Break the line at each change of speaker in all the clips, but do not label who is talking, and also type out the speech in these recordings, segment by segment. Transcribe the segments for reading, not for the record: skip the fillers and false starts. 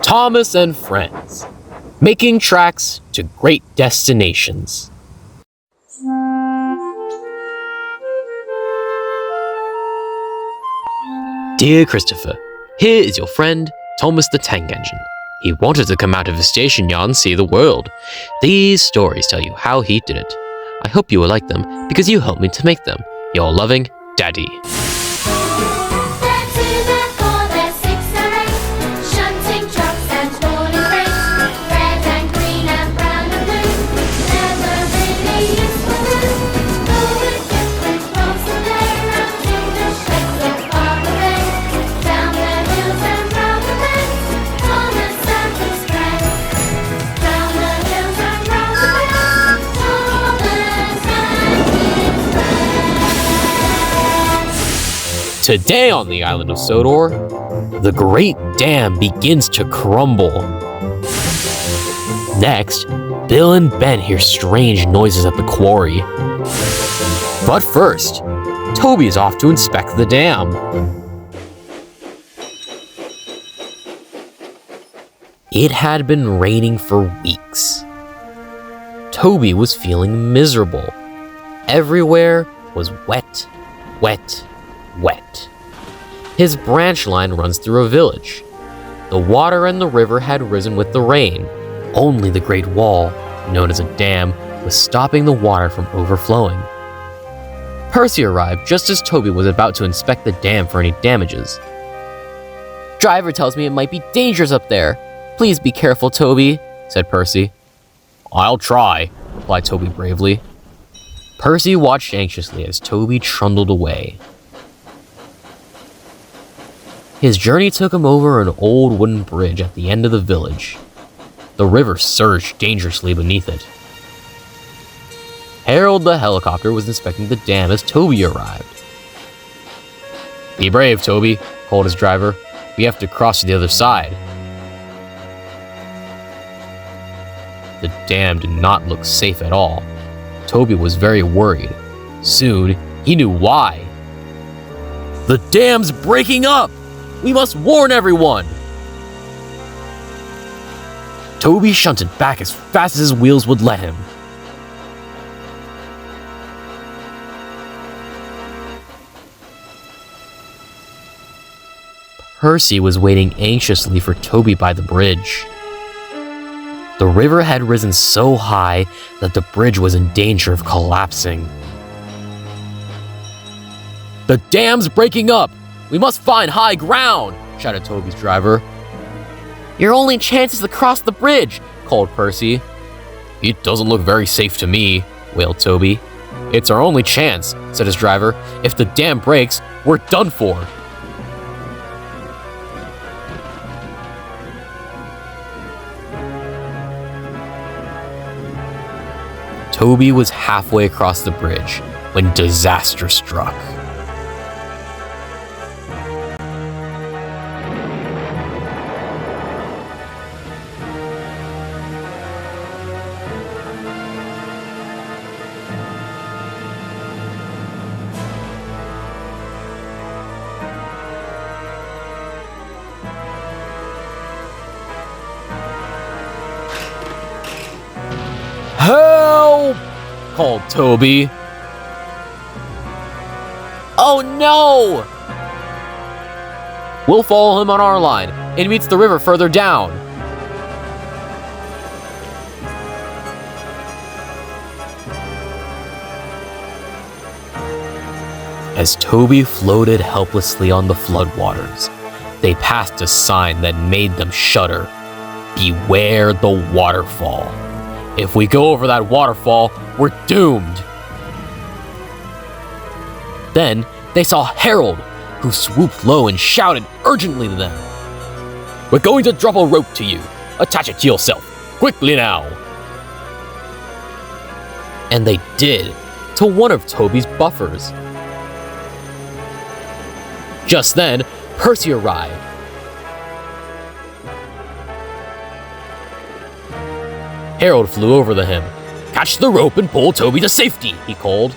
Thomas and Friends, making tracks to great destinations. Dear Christopher, here is your friend, Thomas the Tank Engine. He wanted to come out of his station yard and see the world. These stories tell you how he did it. I hope you will like them because you helped me to make them. Your loving, Daddy. Today on the island of Sodor, the Great Dam begins to crumble. Next, Bill and Ben hear strange noises at the quarry. But first, Toby is off to inspect the dam. It had been raining for weeks. Toby was feeling miserable. Everywhere was wet, wet, wet. His branch line runs through a village. The water and the river had risen with the rain. Only the Great Wall, known as a dam, was stopping the water from overflowing. Percy arrived just as Toby was about to inspect the dam for any damages. "Driver tells me it might be dangerous up there. Please be careful, Toby," said Percy. "I'll try," replied Toby bravely. Percy watched anxiously as Toby trundled away. His journey took him over an old wooden bridge at the end of the village. The river surged dangerously beneath it. Harold the helicopter was inspecting the dam as Toby arrived. "Be brave, Toby," called his driver. "We have to cross to the other side." The dam did not look safe at all. Toby was very worried. Soon, he knew why. "The dam's breaking up! We must warn everyone!" Toby shunted back as fast as his wheels would let him. Percy was waiting anxiously for Toby by the bridge. The river had risen so high that the bridge was in danger of collapsing. "The dam's breaking up! We must find high ground!" shouted Toby's driver. "Your only chance is to cross the bridge," called Percy. "It doesn't look very safe to me," wailed Toby. "It's our only chance," said his driver. "If the dam breaks, we're done for." Toby was halfway across the bridge when disaster struck. "Help!" called Toby. "Oh no!" "We'll follow him on our line. It meets the river further down." As Toby floated helplessly on the floodwaters, they passed a sign that made them shudder. "Beware the waterfall. If we go over that waterfall, we're doomed." Then they saw Harold, who swooped low and shouted urgently to them. "We're going to drop a rope to you. Attach it to yourself. Quickly now." And they did, to one of Toby's buffers. Just then, Percy arrived. Harold flew over to him. "Catch the rope and pull Toby to safety," he called.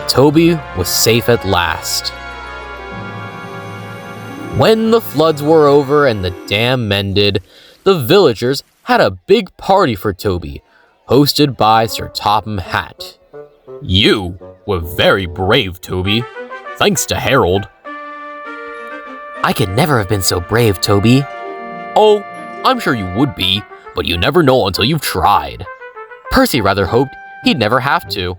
Toby was safe at last. When the floods were over and the dam mended, the villagers had a big party for Toby, hosted by Sir Topham Hatt. You were very brave, Toby. Thanks to Harold.
I could never have been so brave, Toby.
Oh, I'm sure you would be, but you never know until you've tried.
Percy rather hoped he'd never have to.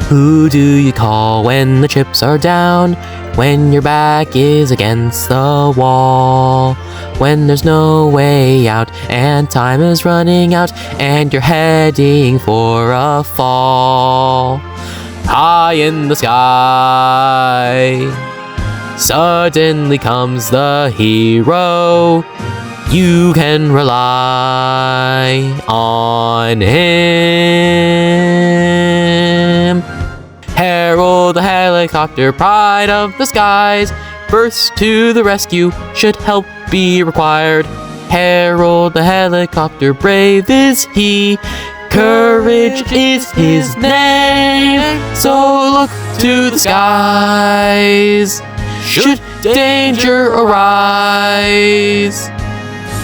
Who do you call when the chips are down? When your back is against the wall? When there's no way out and time is running out and you're heading for a fall? High in the sky, suddenly comes the hero. You can rely on him. Harold the helicopter, pride of the skies, bursts to the rescue, should help be required. Harold the helicopter, brave is he, courage is his name. So look to the skies, should danger arise.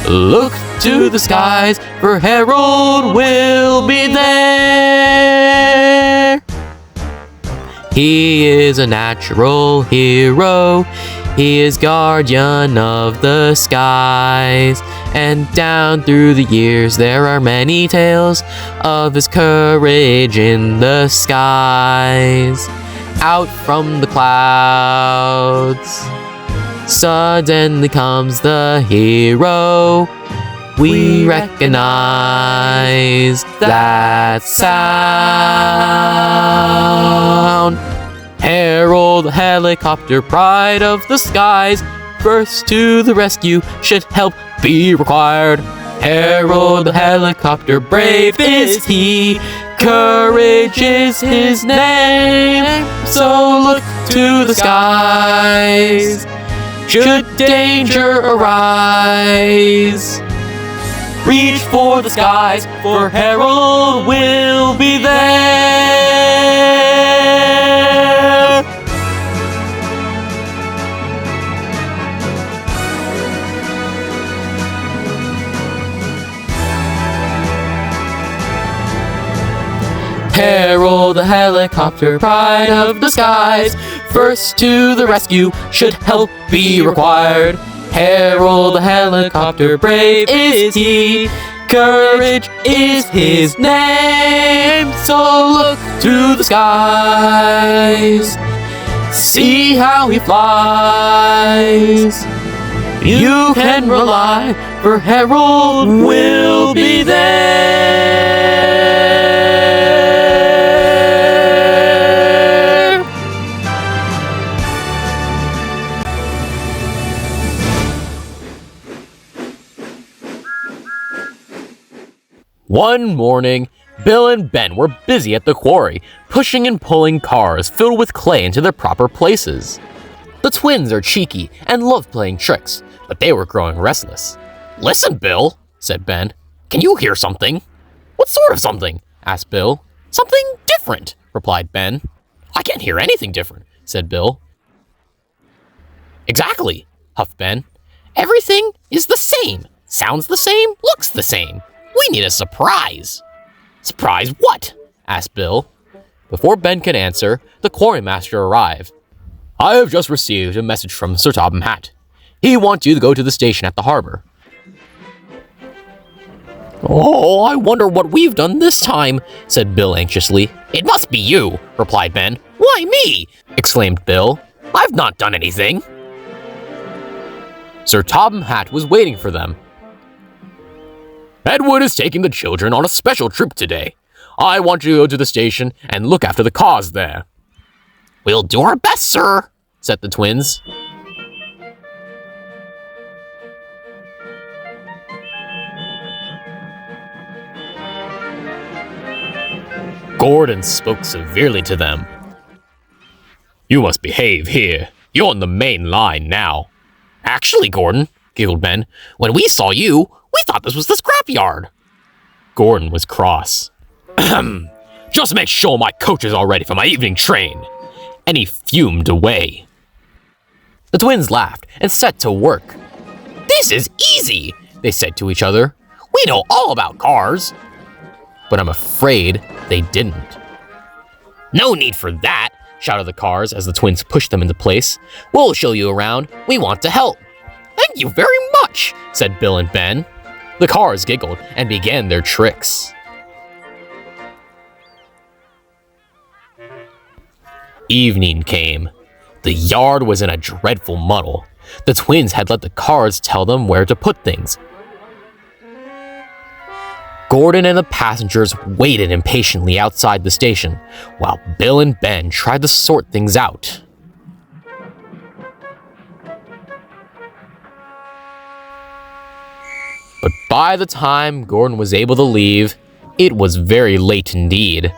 Look to the skies, for Harold will be there. He is a natural hero, he is guardian of the skies, and down through the years there are many tales of his courage in the skies. Out from the clouds, suddenly comes the hero. We recognize that sound. Harold the helicopter, pride of the skies, bursts to the rescue, should help be required. Harold the helicopter, brave is he, courage is his name. So look to the skies, should danger arise. Reach for the skies, for Harold will be there. Harold the helicopter, pride of the skies, first to the rescue, should help be required. Harold the helicopter, brave is he, courage is his name. So look to the skies, see how he flies. You can rely, for Harold will be there. One morning, Bill and Ben were busy at the quarry, pushing and pulling cars filled with clay into their proper places. The twins are cheeky and love playing tricks, but they were growing restless. "Listen, Bill," said Ben. "Can you hear something?" "What sort of something?" asked Bill. "Something different," replied Ben. "I can't hear anything different," said Bill. "Exactly," huffed Ben. "Everything is the same, sounds the same, looks the same. We need a surprise." "Surprise what?" asked Bill. Before Ben could answer, the quarrymaster arrived. "I have just received a message from Sir Topham Hatt. He wants you to go to the station at the harbor." "Oh, I wonder what we've done this time," said Bill anxiously. "It must be you," replied Ben. "Why me?" exclaimed Bill. "I've not done anything." Sir Topham Hatt was waiting for them. "Edward is taking the children on a special trip today. I want you to go to the station and look after the cars there." "We'll do our best, sir," said the twins.
Gordon spoke severely to them. "You must behave here. You're on the main line now." "Actually, Gordon," giggled Ben, "when we saw you, we thought this was the scrapyard." Gordon was cross. "Just make sure my coach is all ready for my evening train." And he fumed away. The twins laughed and set to work. "This is easy," they said to each other. "We know all about cars." But I'm afraid they didn't. "No need for that," shouted the cars as the twins pushed them into place. "We'll show you around. We want to help." "Thank you very much," said Bill and Ben. The cars giggled and began their tricks. Evening came. The yard was in a dreadful muddle. The twins had let the cars tell them where to put things. Gordon and the passengers waited impatiently outside the station, while Bill and Ben tried to sort things out. But by the time Gordon was able to leave, it was very late indeed.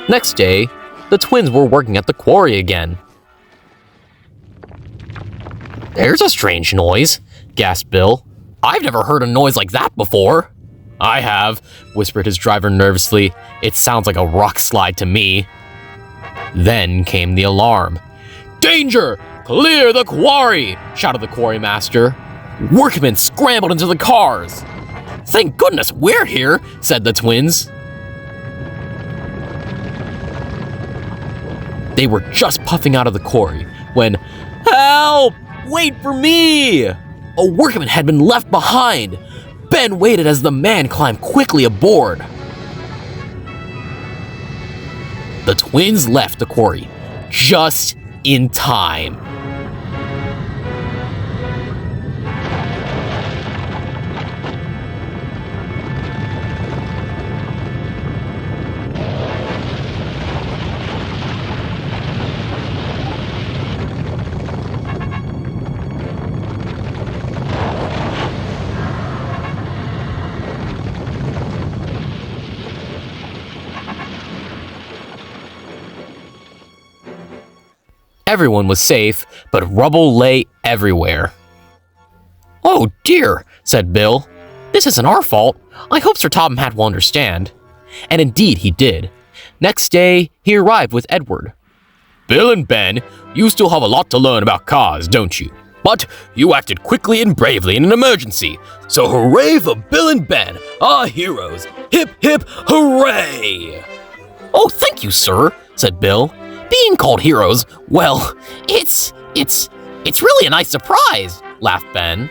Next day, the twins were working at the quarry again. "There's a strange noise," gasped Bill. "I've never heard a noise like that before." "I have," whispered his driver nervously. "It sounds like a rock slide to me." Then came the alarm. "Danger! Clear the quarry!" shouted the quarry master. Workmen scrambled into the cars. "Thank goodness we're here," said the twins. They were just puffing out of the quarry when, "Help! Wait for me!" A workman had been left behind. Ben waited as the man climbed quickly aboard. The twins left the quarry just in time. Everyone was safe, but rubble lay everywhere. "Oh dear," said Bill. "This isn't our fault. I hope Sir Topham Hatt will understand." And indeed he did. Next day, he arrived with Edward. "Bill and Ben, you still have a lot to learn about cars, don't you? But you acted quickly and bravely in an emergency, so hooray for Bill and Ben, our heroes. Hip, hip, hooray!" "Oh, thank you, sir," said Bill. "Being called heroes, well, it's really a nice surprise," laughed Ben.